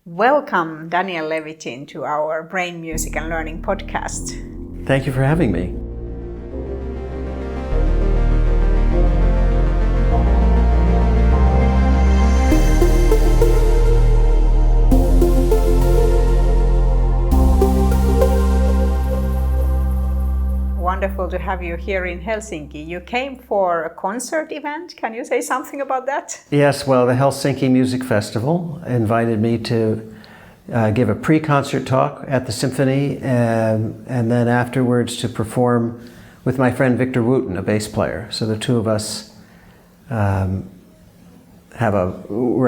Welcome, Daniel Levitin, to our Brain, Music and Learning podcast. Thank you for having me. Wonderful to have you here in Helsinki. You came for a concert event. Can you say something about that? Yes, well, the Helsinki Music Festival invited me to give a pre-concert talk at the symphony and then afterwards to perform with my friend Victor Wooten, a bass player. So the two of us were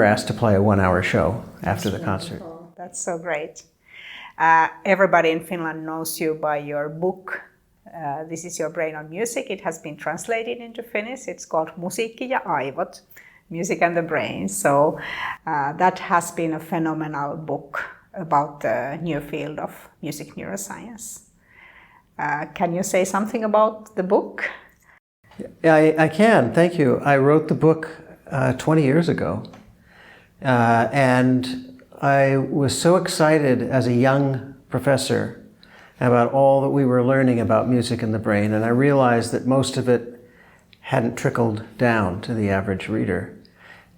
asked to play a 1-hour show after the concert. That's so great. Everybody in Finland knows you by your book. This is your brain on music. It has been translated into Finnish. It's called Musiikki ja aivot, Music and the Brain. So that has been a phenomenal book about the new field of music neuroscience. Can you say something about the book? I can, thank you. I wrote the book 20 years ago. And I was so excited as a young professor about all that we were learning about music and the brain, and I realized that most of it hadn't trickled down to the average reader.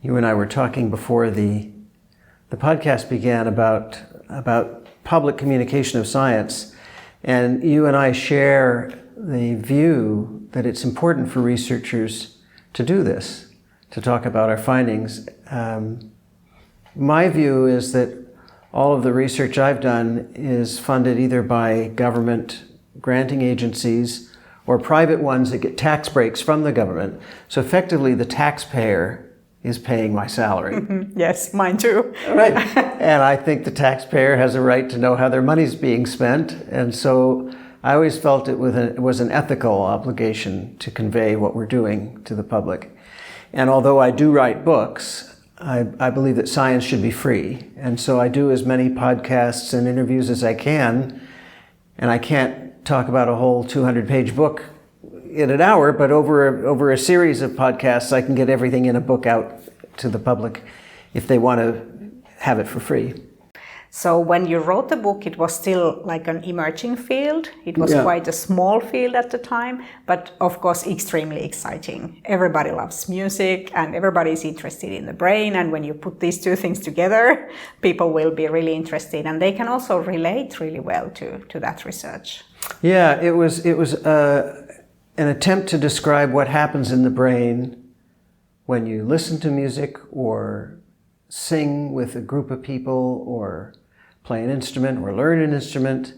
You and I were talking before the podcast began about public communication of science, and you and I share the view that it's important for researchers to do this, to talk about our findings. My view is that all of the research I've done is funded either by government granting agencies or private ones that get tax breaks from the government. So effectively, the taxpayer is paying my salary. Mm-hmm. Yes, mine too. Right. And I think the taxpayer has a right to know how their money's being spent. And so I always felt it was an ethical obligation to convey what we're doing to the public. And although I do write books, I believe that science should be free. And so I do as many podcasts and interviews as I can. And I can't talk about a whole 200-page book in an hour, but over a series of podcasts, I can get everything in a book out to the public if they want to have it for free. So when you wrote the book, it was still like an emerging field. It was quite a small field at the time, but of course extremely exciting. Everybody loves music and everybody is interested in the brain. And when you put these two things together, people will be really interested, and they can also relate really well to that research. Yeah, it was an attempt to describe what happens in the brain when you listen to music or sing with a group of people or play an instrument or learn an instrument.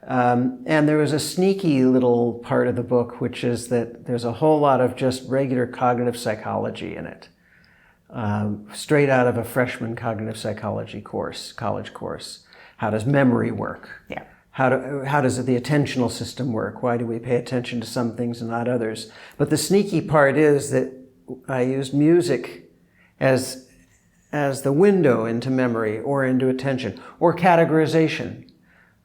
And there was a sneaky little part of the book, which is that there's a whole lot of just regular cognitive psychology in it. Straight out of a freshman cognitive psychology course, college course. How does memory work? Yeah. How does the attentional system work? Why do we pay attention to some things and not others? But the sneaky part is that I used music as the window into memory or into attention or categorization.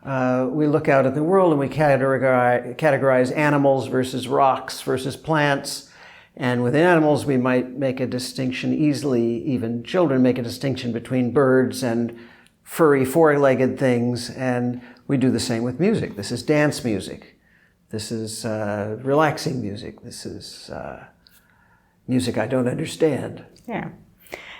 We look out at the world and we categorize animals versus rocks versus plants. And with animals, we might make a distinction easily, even children make a distinction between birds and furry four-legged things. And we do the same with music. This is dance music. This is relaxing music. This is music I don't understand. Yeah.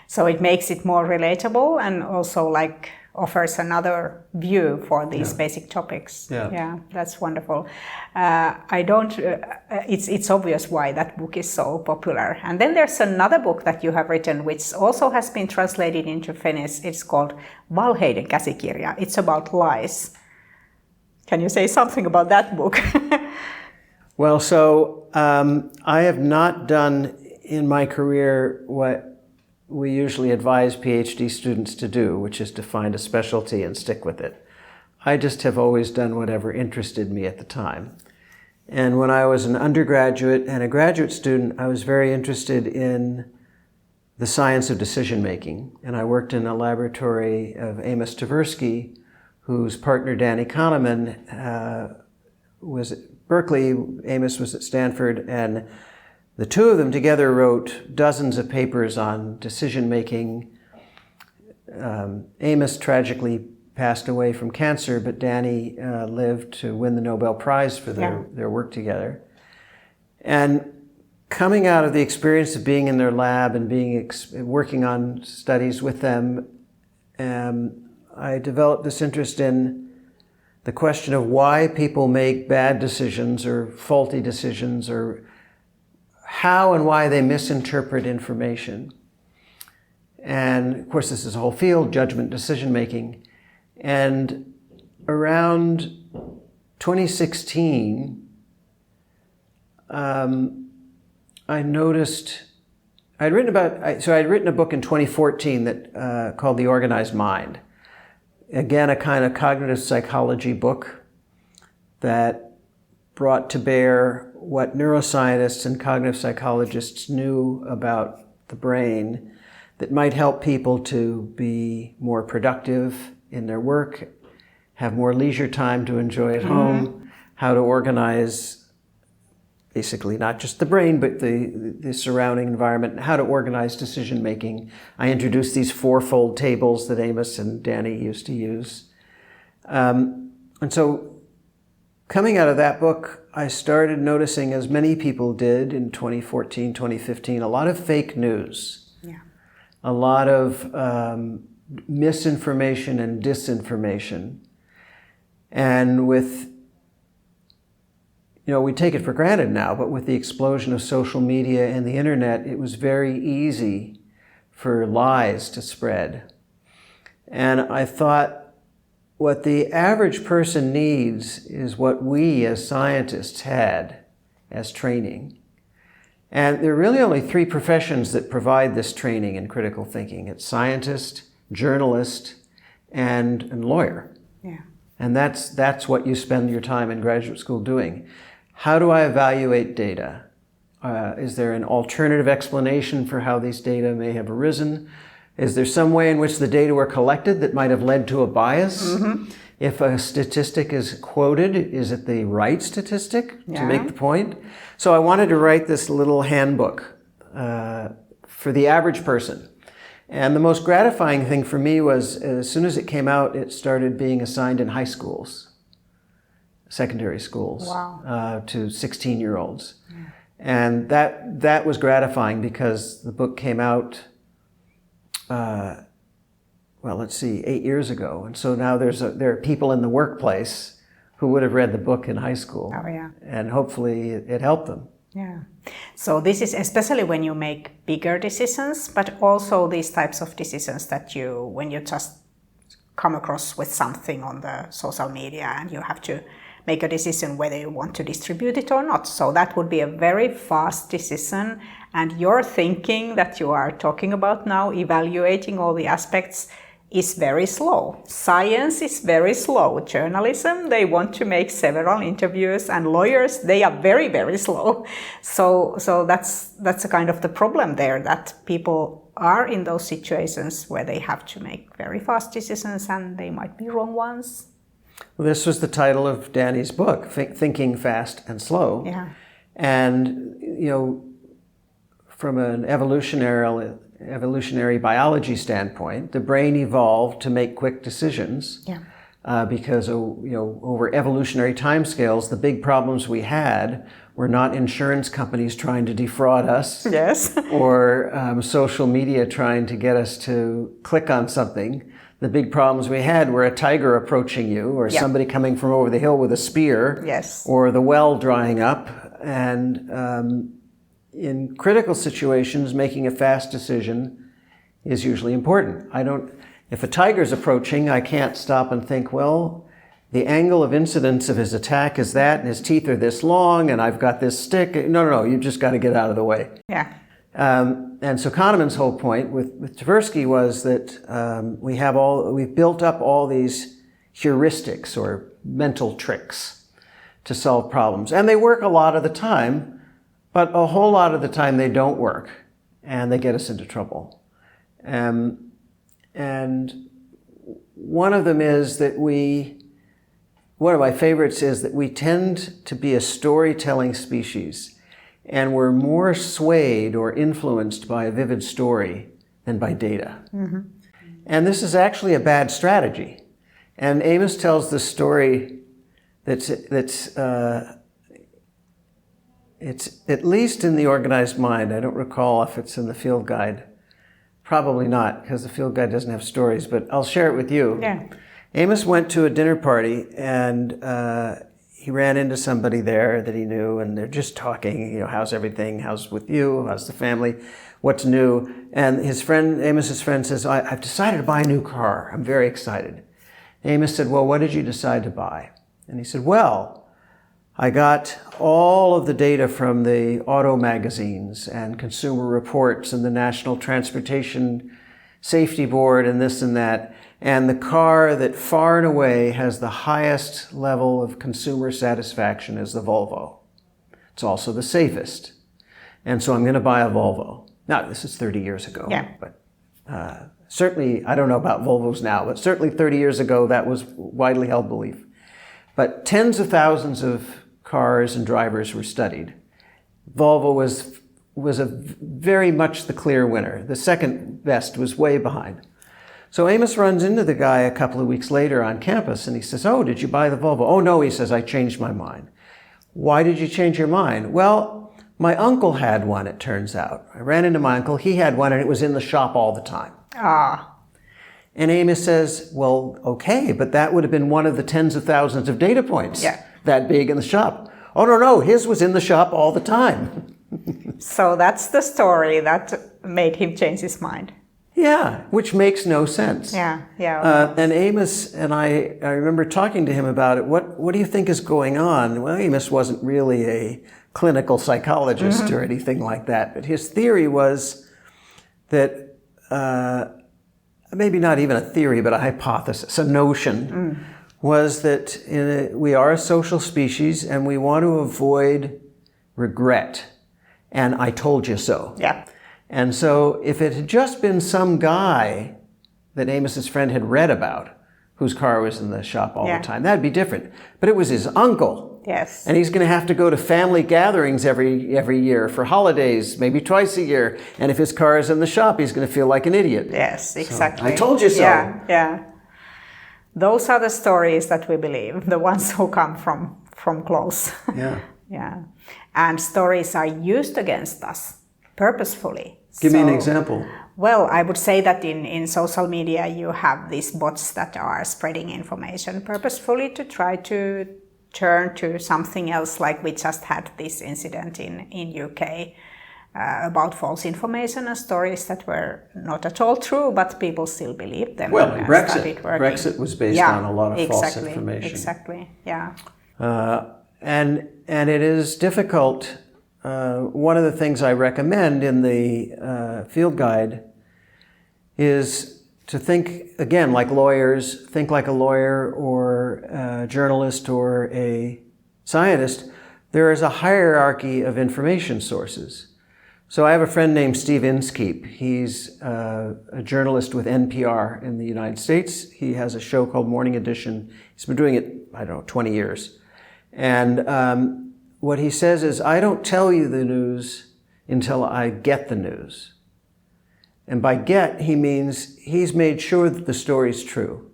So it makes it more relatable and also like offers another view for these basic topics. Yeah, that's wonderful. It's obvious why that book is so popular. And then there's another book that you have written, which also has been translated into Finnish. It's called Valheiden käsikirja. It's about lies. Can you say something about that book? Well, so I have not done in my career what we usually advise PhD students to do, which is to find a specialty and stick with it. I just have always done whatever interested me at the time. And when I was an undergraduate and a graduate student, I was very interested in the science of decision making. And I worked in a laboratory of Amos Tversky, whose partner Danny Kahneman was at Berkeley. Amos was at Stanford, and the two of them together wrote dozens of papers on decision-making Amos tragically passed away from cancer, but Danny lived to win the Nobel Prize for their work together. And coming out of the experience of being in their lab and working on studies with them, I developed this interest in the question of why people make bad decisions or faulty decisions, or how and why they misinterpret information. And of course, this is a whole field, judgment, decision making. And around 2016, I noticed I'd written a book in 2014 that called The Organized Mind. Again, a kind of cognitive psychology book that brought to bear what neuroscientists and cognitive psychologists knew about the brain that might help people to be more productive in their work, have more leisure time to enjoy at home, how to organize basically not just the brain, but the surrounding environment, and how to organize decision-making. I introduced these fourfold tables that Amos and Danny used to use. And so coming out of that book, I started noticing, as many people did in 2014, 2015, a lot of fake news. Yeah. A lot of misinformation and disinformation. And with we take it for granted now, but with the explosion of social media and the internet, it was very easy for lies to spread. And I thought, what the average person needs is what we as scientists had as training. And there are really only three professions that provide this training in critical thinking. It's scientist, journalist, and lawyer. Yeah. And that's what you spend your time in graduate school doing. How do I evaluate data? Is there an alternative explanation for how these data may have arisen? Is there some way in which the data were collected that might have led to a bias? If a statistic is quoted, is it the right statistic to make the point? So I wanted to write this little handbook for the average person. And the most gratifying thing for me was, as soon as it came out, it started being assigned in high schools, secondary schools, to 16-year-olds. Yeah. And that was gratifying because the book came out, 8 years ago. And so now there are people in the workplace who would have read the book in high school. Oh, yeah. And hopefully it helped them. Yeah. So this is especially when you make bigger decisions, but also these types of decisions that when you just come across with something on the social media and you have to make a decision whether you want to distribute it or not. So that would be a very fast decision. And your thinking that you are talking about now, evaluating all the aspects, is very slow. Science is very slow. Journalism, they want to make several interviews, and lawyers, they are very, very slow. So that's a kind of the problem there, that people are in those situations where they have to make very fast decisions and they might be wrong ones. Well, this was the title of Danny's book, Thinking Fast and Slow. Yeah. And, from an evolutionary biology standpoint, the brain evolved to make quick decisions. Yeah. Because, over evolutionary timescales, the big problems we had were not insurance companies trying to defraud us. Yes. Or social media trying to get us to click on something. The big problems we had were a tiger approaching you, or somebody coming from over the hill with a spear, or the well drying up. And in critical situations, making a fast decision is usually important. If a tiger's approaching, I can't stop and think, well, the angle of incidence of his attack is that, and his teeth are this long, and I've got this stick. No, you just got to get out of the way. Yeah. And so Kahneman's whole point with Tversky was that we've built up all these heuristics or mental tricks to solve problems. And they work a lot of the time, but a whole lot of the time they don't work, and they get us into trouble. And one of them is that one of my favorites is that we tend to be a storytelling species. And we're more swayed or influenced by a vivid story than by data. Mm-hmm. And this is actually a bad strategy. And Amos tells this story it's at least in the organized mind. I don't recall if it's in the field guide. Probably not, because the field guide doesn't have stories, but I'll share it with you. Yeah. Amos went to a dinner party, and he ran into somebody there that he knew, and they're just talking, how's everything? How's with you? How's the family? What's new? And Amos's friend says, I've decided to buy a new car. I'm very excited. Amos said, well, what did you decide to buy? And he said, well, I got all of the data from the auto magazines and Consumer Reports and the National Transportation Safety Board and this and that. And the car that far and away has the highest level of consumer satisfaction is the Volvo. It's also the safest. And so I'm going to buy a Volvo. Now, this is 30 years ago. Yeah. But certainly, I don't know about Volvos now, but certainly 30 years ago, that was widely held belief. But tens of thousands of cars and drivers were studied. Volvo was very much the clear winner. The second best was way behind. So Amos runs into the guy a couple of weeks later on campus, and he says, oh, did you buy the Volvo? Oh, no, he says, I changed my mind. Why did you change your mind? Well, my uncle had one, it turns out. I ran into my uncle. He had one, and it was in the shop all the time. Ah. And Amos says, well, okay, but that would have been one of the tens of thousands of data points that big in the shop. Oh, no, his was in the shop all the time. So that's the story that made him change his mind. Yeah, which makes no sense. Yeah. And Amos and I remember talking to him about it. What do you think is going on? Well, Amos wasn't really a clinical psychologist or anything like that, but his theory was that, maybe not even a theory, but a hypothesis, a notion, was that we are a social species and we want to avoid regret. And I told you so. Yeah. And so if it had just been some guy that Amos's friend had read about, whose car was in the shop all the time, that'd be different. But it was his uncle. Yes. And he's going to have to go to family gatherings every year for holidays, maybe twice a year. And if his car is in the shop, he's going to feel like an idiot. Yes, exactly. So, I told you so. Yeah. Those are the stories that we believe, the ones who come from close. Yeah. Yeah. And stories are used against us purposefully. Give me an example. Well, I would say that in social media you have these bots that are spreading information purposefully to try to turn to something else, like we just had this incident in UK about false information and stories that were not at all true, but people still believed them. Well, Brexit was based on a lot of false information. Exactly, yeah. And it is difficult. One of the things I recommend in the field guide is to think, again, like lawyers, think like a lawyer or a journalist or a scientist. There is a hierarchy of information sources. So I have a friend named Steve Inskeep. He's a journalist with NPR in the United States. He has a show called Morning Edition. He's been doing it, 20 years. And what he says is, I don't tell you the news until I get the news. And by get, he means he's made sure that the story's true.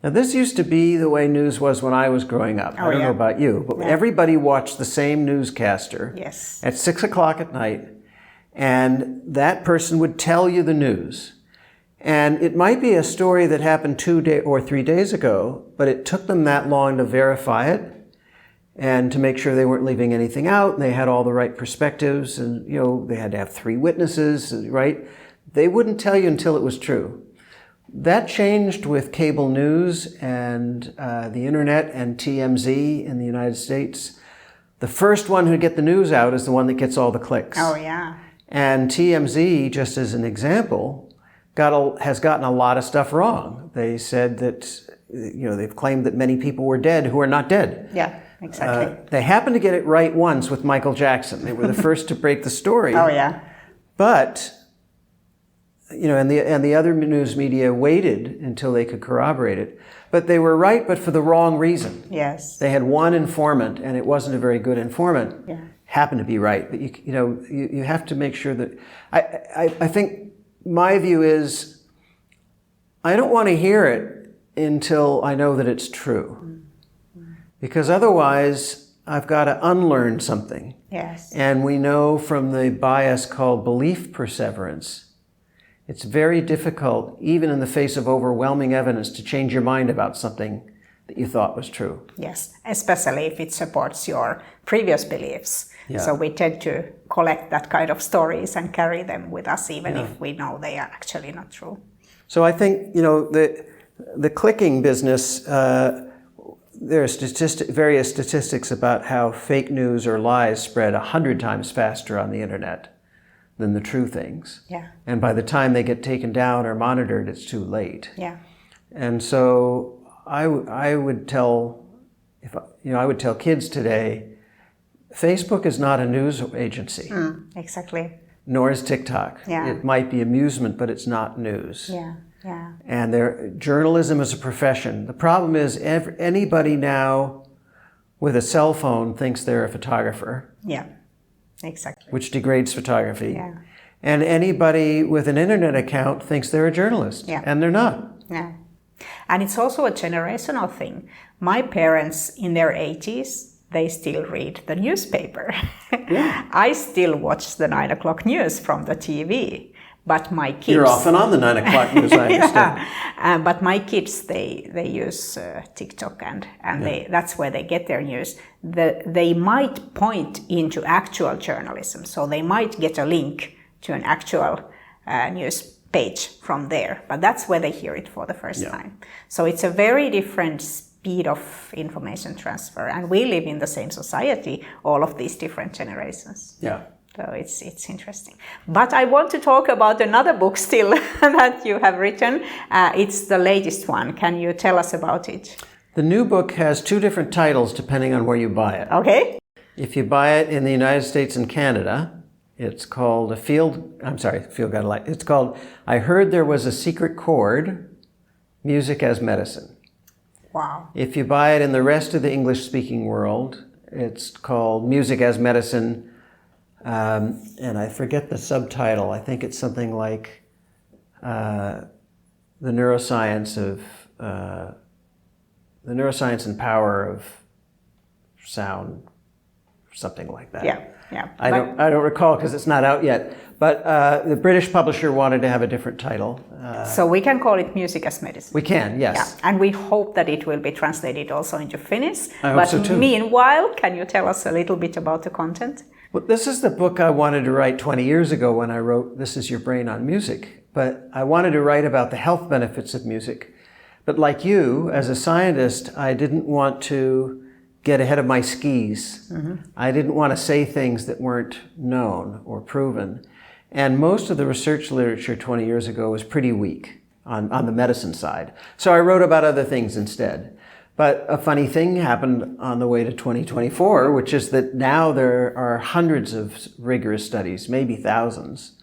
Now, this used to be the way news was when I was growing up. I don't know about you, but everybody watched the same newscaster at 6 o'clock at night, and that person would tell you the news. And it might be a story that happened 2 or 3 days ago, but it took them that long to verify it and to make sure they weren't leaving anything out, and they had all the right perspectives, and they had to have 3 witnesses, right? They wouldn't tell you until it was true. That changed with cable news and the internet and TMZ in the United States. The first one who get the news out is the one that gets all the clicks. Oh, yeah. And TMZ, just as an example, has gotten a lot of stuff wrong. They said that, they've claimed that many people were dead who are not dead. Yeah, exactly. They happened to get it right once with Michael Jackson. They were the first to break the story. Oh, yeah. But and the other news media waited until they could corroborate it. But they were right, but for the wrong reason. Yes. They had one informant, and it wasn't a very good informant. Yeah. Happened to be right, but you have to make sure that I think my view is I don't want to hear it until I know that it's true. Because otherwise, I've got to unlearn something. Yes. And we know from the bias called belief perseverance, it's very difficult, even in the face of overwhelming evidence, to change your mind about something that you thought was true. Yes, especially if it supports your previous beliefs. Yeah. So we tend to collect that kind of stories and carry them with us, even if we know they are actually not true. So I think, the clicking business, there are various statistics about how fake news or lies spread 100 times faster on the internet than the true things. Yeah. And by the time they get taken down or monitored, it's too late. Yeah. And so I would tell kids today, Facebook is not a news agency. Exactly. Nor is TikTok. Yeah. It might be amusement, but it's not news. Yeah. Yeah. And journalism is a profession. The problem is anybody now with a cell phone thinks they're a photographer. Yeah. Exactly. Which degrades photography. Yeah. And anybody with an internet account thinks they're a journalist. Yeah. And they're not. Yeah. And it's also a generational thing. My parents in their 80s, they still read the newspaper. Yeah. I still watch the 9 o'clock news from the TV. But my kids... You're often on the 9 o'clock news, I understand. Yeah. But my kids, they use TikTok and that's where they get their news. They might point into actual journalism. So they might get a link to an actual news page from there. But that's where they hear it for the first time. So it's a very different speed of information transfer. And we live in the same society, all of these different generations. Yeah. So it's interesting. But I want to talk about another book still that you have written. It's the latest one. Can you tell us about it? The new book has 2 different titles depending on where you buy it. Okay. If you buy it in the United States and Canada, it's called It's called I Heard There Was a Secret Chord, Music as Medicine. Wow. If you buy it in the rest of the English-speaking world, it's called Music as Medicine, and I forget the subtitle. I think it's something like the neuroscience and power of sound, something like that. Yeah, yeah. I don't recall because it's not out yet. But the British publisher wanted to have a different title. So we can call it Music as Medicine. We can, yes. Yeah. And we hope that it will be translated also into Finnish. I hope so too. Meanwhile, can you tell us a little bit about the content? Well, this is the book I wanted to write 20 years ago when I wrote This Is Your Brain on Music. But I wanted to write about the health benefits of music. But like you, as a scientist, I didn't want to get ahead of my skis. Mm-hmm. I didn't want to say things that weren't known or proven. And most of the research literature 20 years ago was pretty weak on the medicine side. So I wrote about other things instead. But a funny thing happened on the way to 2024, which is that now there are hundreds of rigorous studies, maybe thousands.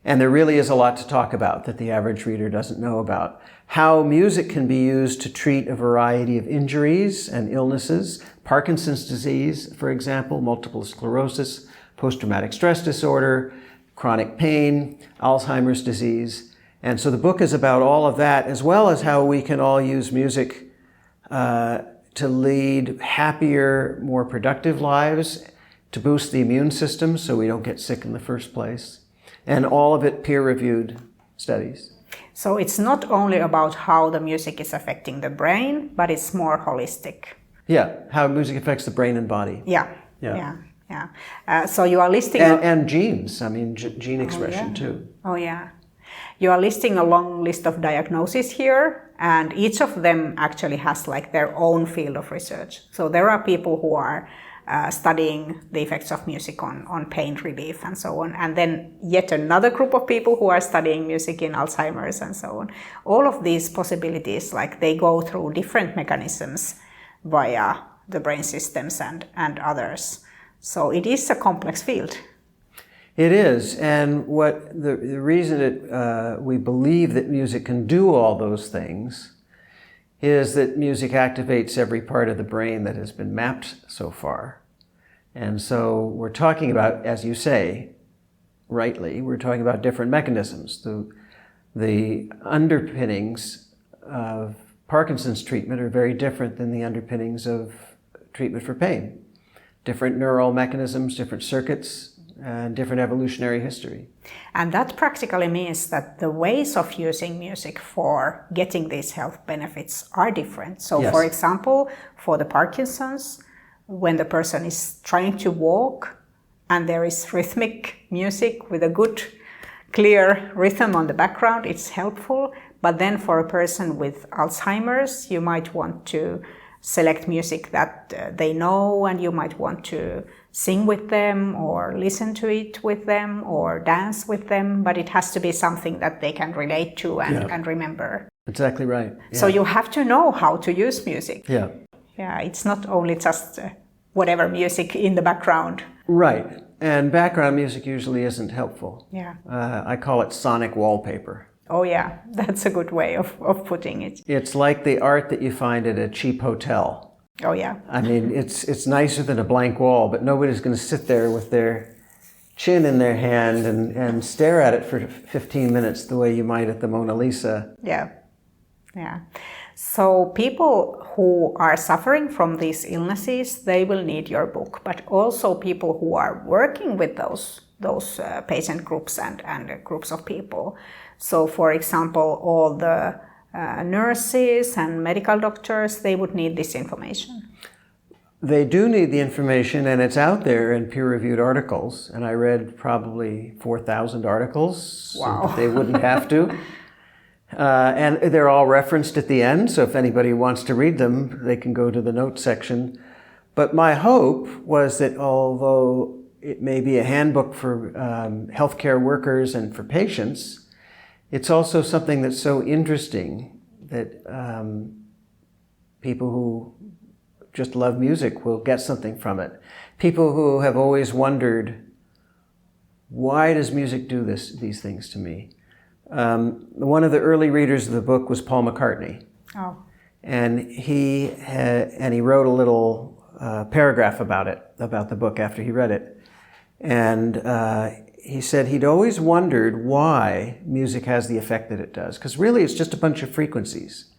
And there really is a lot to talk about that the average reader doesn't know about. How music can be used to treat a variety of injuries and illnesses, Parkinson's disease, for example, multiple sclerosis, post-traumatic stress disorder, chronic pain, Alzheimer's disease. And so the book is about all of that, as well as how we can all use music to lead happier, more productive lives, to boost the immune system so we don't get sick in the first place. And all of it peer-reviewed studies. So it's not only about how the music is affecting the brain, but it's more holistic. Yeah, how music affects the brain and body. Yeah. So you are listing... And genes, gene expression too. Oh, yeah. You are listing a long list of diagnoses here, and each of them actually has like their own field of research. So there are people who are studying the effects of music on pain relief and so on. And then yet another group of people who are studying music in Alzheimer's and so on. All of these possibilities, like they go through different mechanisms via the brain systems and others. So it is a complex field. It is, and what the reason we believe that music can do all those things is that music activates every part of the brain that has been mapped so far. And so we're talking about, as you say, rightly, we're talking about different mechanisms. the underpinnings of Parkinson's treatment are very different than the underpinnings of treatment for pain. Different neural mechanisms, different circuits, and different evolutionary history. And that practically means that the ways of using music for getting these health benefits are different. So, Yes. for example, for the Parkinson's, when the person is trying to walk and there is rhythmic music with a good, clear rhythm on the background, it's helpful. But then for a person with Alzheimer's, you might want to select music that they know, and you might want to sing with them or listen to it with them or dance with them, but it has to be something that they can relate to and remember. Exactly right. Yeah. So you have to know how to use music. Yeah. Yeah, it's not only just whatever music in the background. Right. And background music usually isn't helpful. Yeah. I call it sonic wallpaper. Oh yeah, that's a good way of putting it. It's like the art that you find at a cheap hotel. Oh yeah. I mean, it's nicer than a blank wall, but nobody's going to sit there with their chin in their hand and stare at it for 15 minutes the way you might at the Mona Lisa. Yeah. Yeah. So people who are suffering from these illnesses, they will need your book, but also people who are working with those patient groups and groups of people. So, for example, all the nurses and medical doctors, they would need this information. They do need the information, and it's out there in peer-reviewed articles. And I read probably 4,000 articles, Wow. so that they wouldn't have to. And they're all referenced at the end, so if anybody wants to read them, they can go to the notes section. But my hope was that although it may be a handbook for healthcare workers and for patients, it's also something that's so interesting that people who just love music will get something from it. People who have always wondered, why does music do these things to me? One of the early readers of the book was Paul McCartney. Oh. And he wrote a little paragraph about the book after he read it. And he said he'd always wondered why music has the effect that it does. Because really it's just a bunch of frequencies.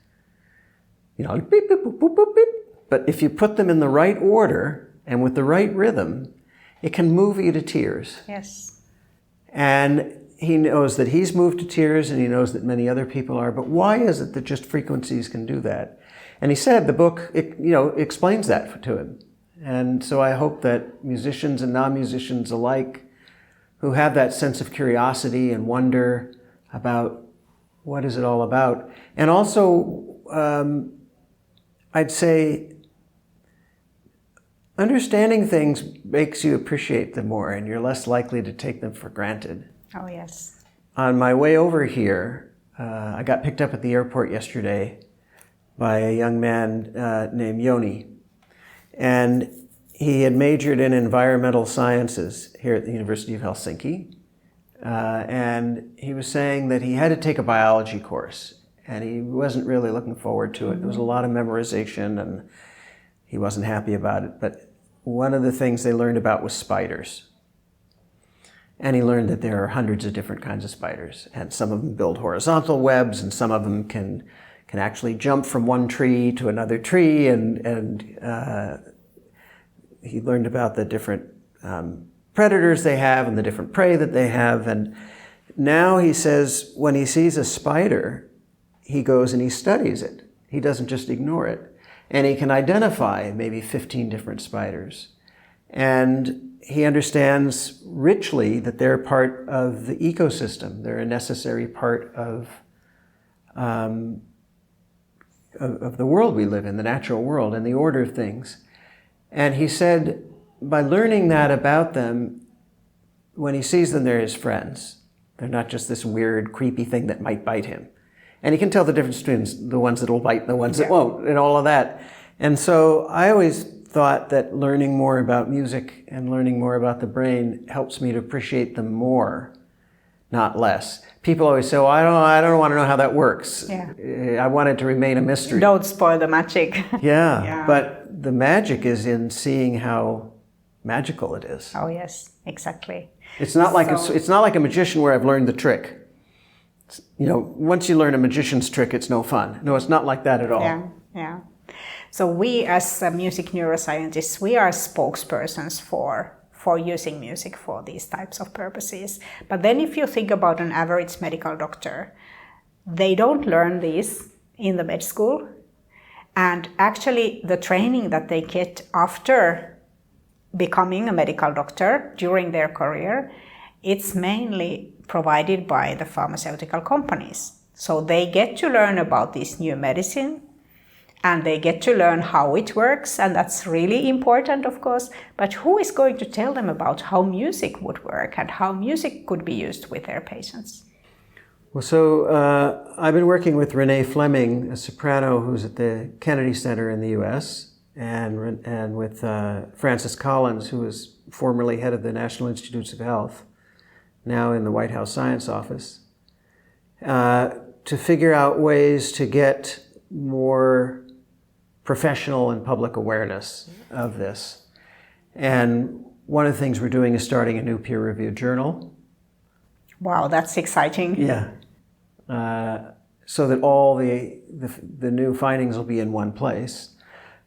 You know, beep, beep, boop, boop, boop, beep. But if you put them in the right order and with the right rhythm, it can move you to tears. Yes. And he knows that he's moved to tears, and he knows that many other people are. But why is it that just frequencies can do that? And he said the book, explains that to him. And so I hope that musicians and non-musicians alike who have that sense of curiosity and wonder about what is it all about. And also, I'd say understanding things makes you appreciate them more, and you're less likely to take them for granted. Oh, yes. On my way over here, I got picked up at the airport yesterday by a young man named Yoni. And he had majored in environmental sciences here at the University of Helsinki. And he was saying that he had to take a biology course, and he wasn't really looking forward to it. There was a lot of memorization, and he wasn't happy about it. But one of the things they learned about was spiders. And he learned that there are hundreds of different kinds of spiders, and some of them build horizontal webs, and some of them can actually jump from one tree to another tree, and he learned about the different predators they have and the different prey that they have. And now he says when he sees a spider, he goes and he studies it. He doesn't just ignore it. And he can identify maybe 15 different spiders. And he understands richly that they're part of the ecosystem. They're a necessary part of the world we live in, the natural world, and the order of things. And he said, by learning that about them, when he sees them, they're his friends. They're not just this weird, creepy thing that might bite him. And he can tell the difference between the ones that will bite and the ones that won't, and all of that. And so I always thought that learning more about music and learning more about the brain helps me to appreciate them more, not less. People always say, well, I don't want to know how that works. Yeah. I want it to remain a mystery. Don't spoil the magic. Yeah, but the magic is in seeing how magical it is. Oh, yes, exactly. It's not like a magician where I've learned the trick. once you learn a magician's trick, it's no fun. No, it's not like that at all. Yeah, yeah. So we as music neuroscientists, we are spokespersons for using music for these types of purposes. But then if you think about an average medical doctor, they don't learn this in the med school. And actually the training that they get after becoming a medical doctor during their career, it's mainly provided by the pharmaceutical companies. So they get to learn about this new medicine and they get to learn how it works, and that's really important, of course. But who is going to tell them about how music would work and how music could be used with their patients? Well, so I've been working with Renee Fleming, a soprano who's at the Kennedy Center in the U.S., and with Francis Collins, who was formerly head of the National Institutes of Health, now in the White House Science Office, to figure out ways to get more professional and public awareness of this. And one of the things we're doing is starting a new peer-reviewed journal. Wow, that's exciting. Yeah. So that all the new findings will be in one place.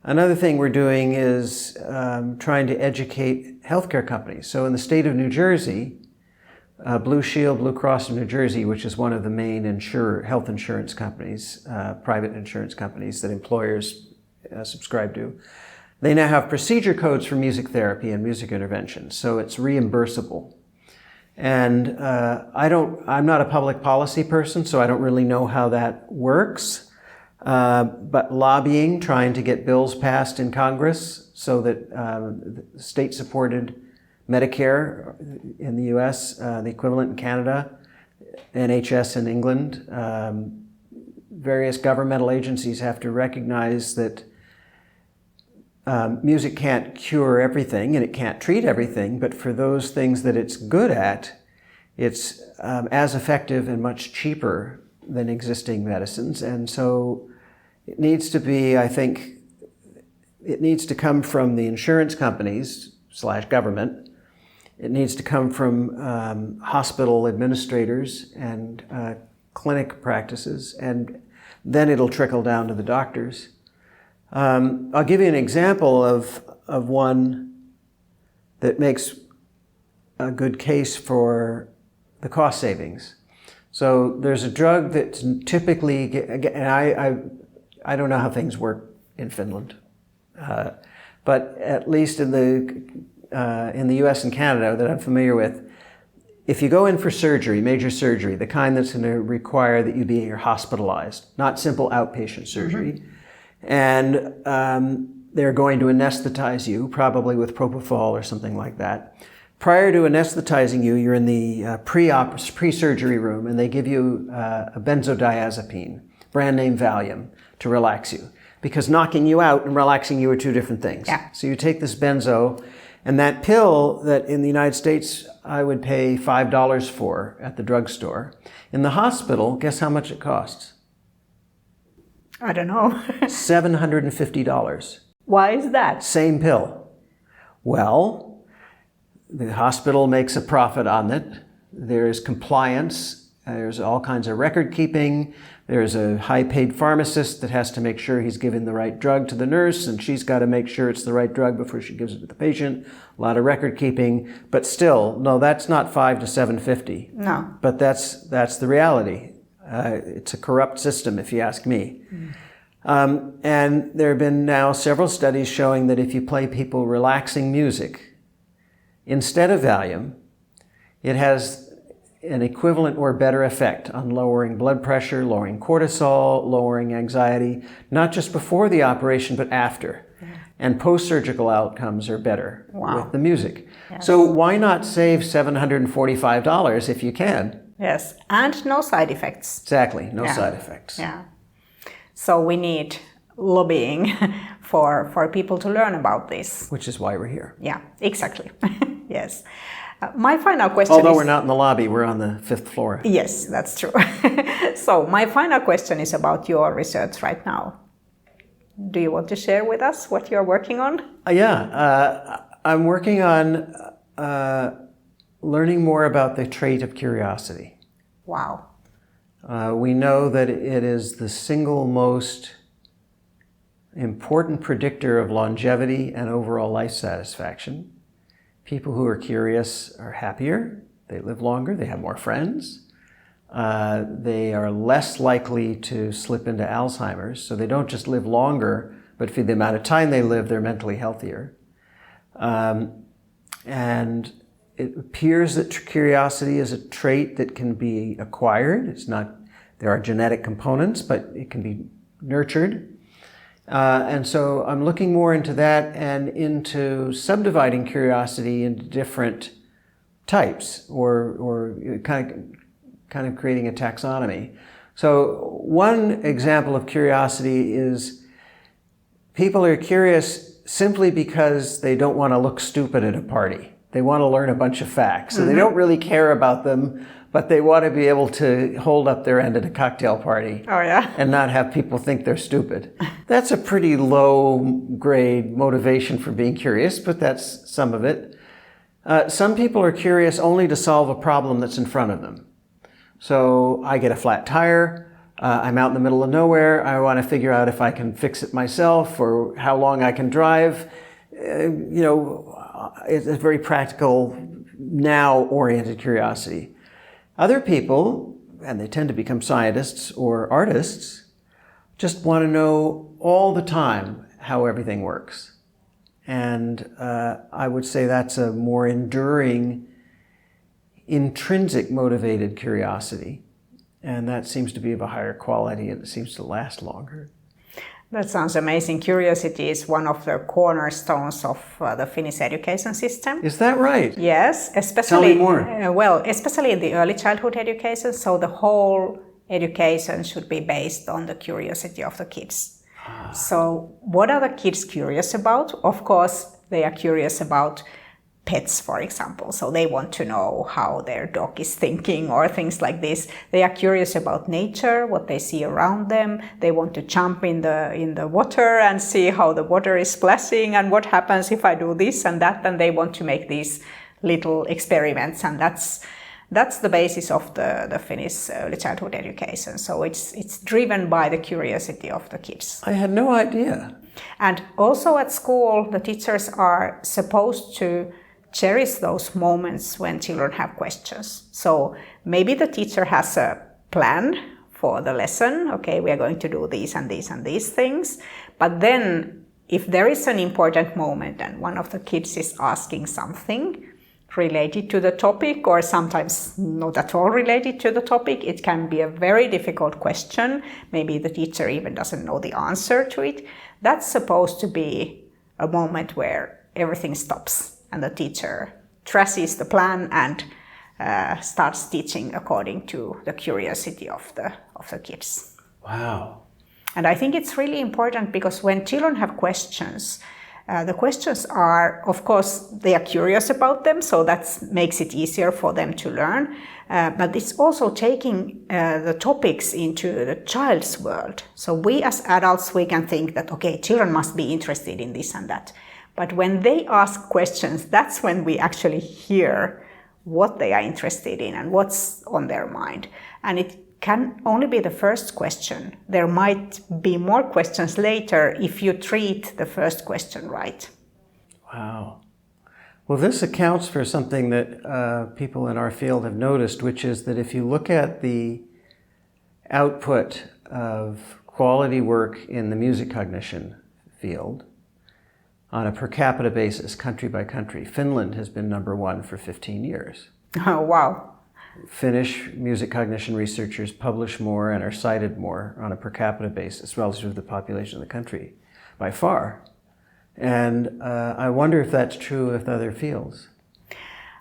Another thing we're doing is trying to educate healthcare companies. So in the state of New Jersey, Blue Shield, Blue Cross of New Jersey, which is one of the main health insurance companies, private insurance companies that employers subscribe to, they now have procedure codes for music therapy and music intervention. So it's reimbursable. And I'm not a public policy person, so I don't really know how that works. But lobbying, trying to get bills passed in Congress so that state-supported Medicare in the US, the equivalent in Canada, NHS in England, various governmental agencies have to recognize that music can't cure everything and it can't treat everything, but for those things that it's good at, it's as effective and much cheaper than existing medicines. And so it needs to be, I think, it needs to come from the insurance companies / government. It needs to come from hospital administrators and clinic practices, and then it'll trickle down to the doctors. I'll give you an example of one that makes a good case for the cost savings. So there's a drug that's typically, and I don't know how things work in Finland, but at least in the US and Canada that I'm familiar with, if you go in for surgery, major surgery, the kind that's going to require that you be hospitalized, not simple outpatient surgery, mm-hmm. And they're going to anesthetize you, probably with propofol or something like that. Prior to anesthetizing you, you're in the pre-surgery room, and they give you a benzodiazepine, brand name Valium, to relax you. Because knocking you out and relaxing you are two different things. Yeah. So you take this benzo, and that pill that in the United States I would pay $5 for at the drugstore, in the hospital, guess how much it costs? I don't know. $750. Why is that? Same pill. Well, the hospital makes a profit on it. There's compliance. There's all kinds of record keeping. There's a high-paid pharmacist that has to make sure he's giving the right drug to the nurse, and she's got to make sure it's the right drug before she gives it to the patient. A lot of record keeping. But still, no, that's not $5 to $750. No. But that's the reality. It's a corrupt system, if you ask me. Mm. And there have been now several studies showing that if you play people relaxing music instead of Valium, it has an equivalent or better effect on lowering blood pressure, lowering cortisol, lowering anxiety, not just before the operation, but after. Yeah. And post-surgical outcomes are better with the music. Yes. So why not save $745 if you can? Yes, and no side effects. Exactly, no side effects. Yeah. So we need lobbying for people to learn about this. Which is why we're here. Yeah, exactly. Yes. My final question Although we're not in the lobby, we're on the 5th floor. Yes, that's true. So my final question is about your research right now. Do you want to share with us what you're working on? I'm working on learning more about the trait of curiosity. Wow. We know that it is the single most important predictor of longevity and overall life satisfaction. People who are curious are happier, they live longer, they have more friends. They are less likely to slip into Alzheimer's, so they don't just live longer, but for the amount of time they live, they're mentally healthier. And it appears that curiosity is a trait that can be acquired. There are genetic components, but it can be nurtured. And so I'm looking more into that and into subdividing curiosity into different types, or kind of creating a taxonomy. So one example of curiosity is people are curious simply because they don't want to look stupid at a party. They want to learn a bunch of facts. So they don't really care about them, but they want to be able to hold up their end at a cocktail party. Oh, yeah. And not have people think they're stupid. That's a pretty low grade motivation for being curious, but that's some of it. Some people are curious only to solve a problem that's in front of them. So I get a flat tire, I'm out in the middle of nowhere, I want to figure out if I can fix it myself or how long I can drive. It's a very practical, now-oriented curiosity. Other people, and they tend to become scientists or artists, just want to know all the time how everything works. And I would say that's a more enduring, intrinsic motivated curiosity. And that seems to be of a higher quality and it seems to last longer. That sounds amazing. Curiosity is one of the cornerstones of the Finnish education system. Is that right? Yes, especially. Tell me more. Especially in the early childhood education. So the whole education should be based on the curiosity of the kids. So what are the kids curious about? Of course, they are curious about pets, for example. So they want to know how their dog is thinking or things like this. They are curious about nature, what they see around them. They want to jump in the water and see how the water is splashing and what happens if I do this and that. And they want to make these little experiments. And that's the basis of the Finnish early childhood education. So it's driven by the curiosity of the kids. I had no idea. And also at school, the teachers are supposed to cherish those moments when children have questions. So maybe the teacher has a plan for the lesson. Okay, we are going to do these and these and these things. But then if there is an important moment and one of the kids is asking something related to the topic or sometimes not at all related to the topic, it can be a very difficult question. Maybe the teacher even doesn't know the answer to it. That's supposed to be a moment where everything stops and the teacher trashes the plan and starts teaching according to the curiosity of the kids. Wow. And I think it's really important because when children have questions, the questions are, of course, they are curious about them, so that makes it easier for them to learn. But it's also taking the topics into the child's world. So we as adults, we can think that, okay, children must be interested in this and that. But when they ask questions, that's when we actually hear what they are interested in and what's on their mind. And it can only be the first question. There might be more questions later if you treat the first question right. Wow. Well, this accounts for something that people in our field have noticed, which is that if you look at the output of quality work in the music cognition field, on a per capita basis, country by country, Finland has been #1 for 15 years. Oh, wow. Finnish music cognition researchers publish more and are cited more on a per capita basis relative to the population of the country, by far. And I wonder if that's true with other fields.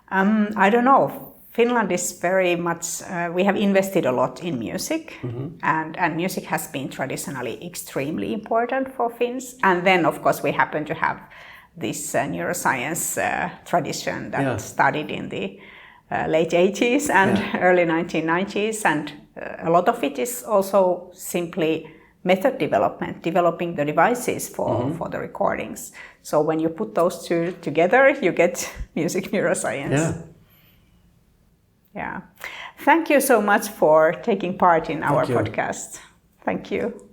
I don't know. Finland is very much, we have invested a lot in music, and music has been traditionally extremely important for Finns. And then, of course, we happen to have this neuroscience tradition that started in the late 80s and early 1990s. And a lot of it is also simply method development, developing the devices for the recordings. So when you put those two together, you get music neuroscience. Yeah. Yeah. Thank you so much for taking part in our you. podcast. Thank you.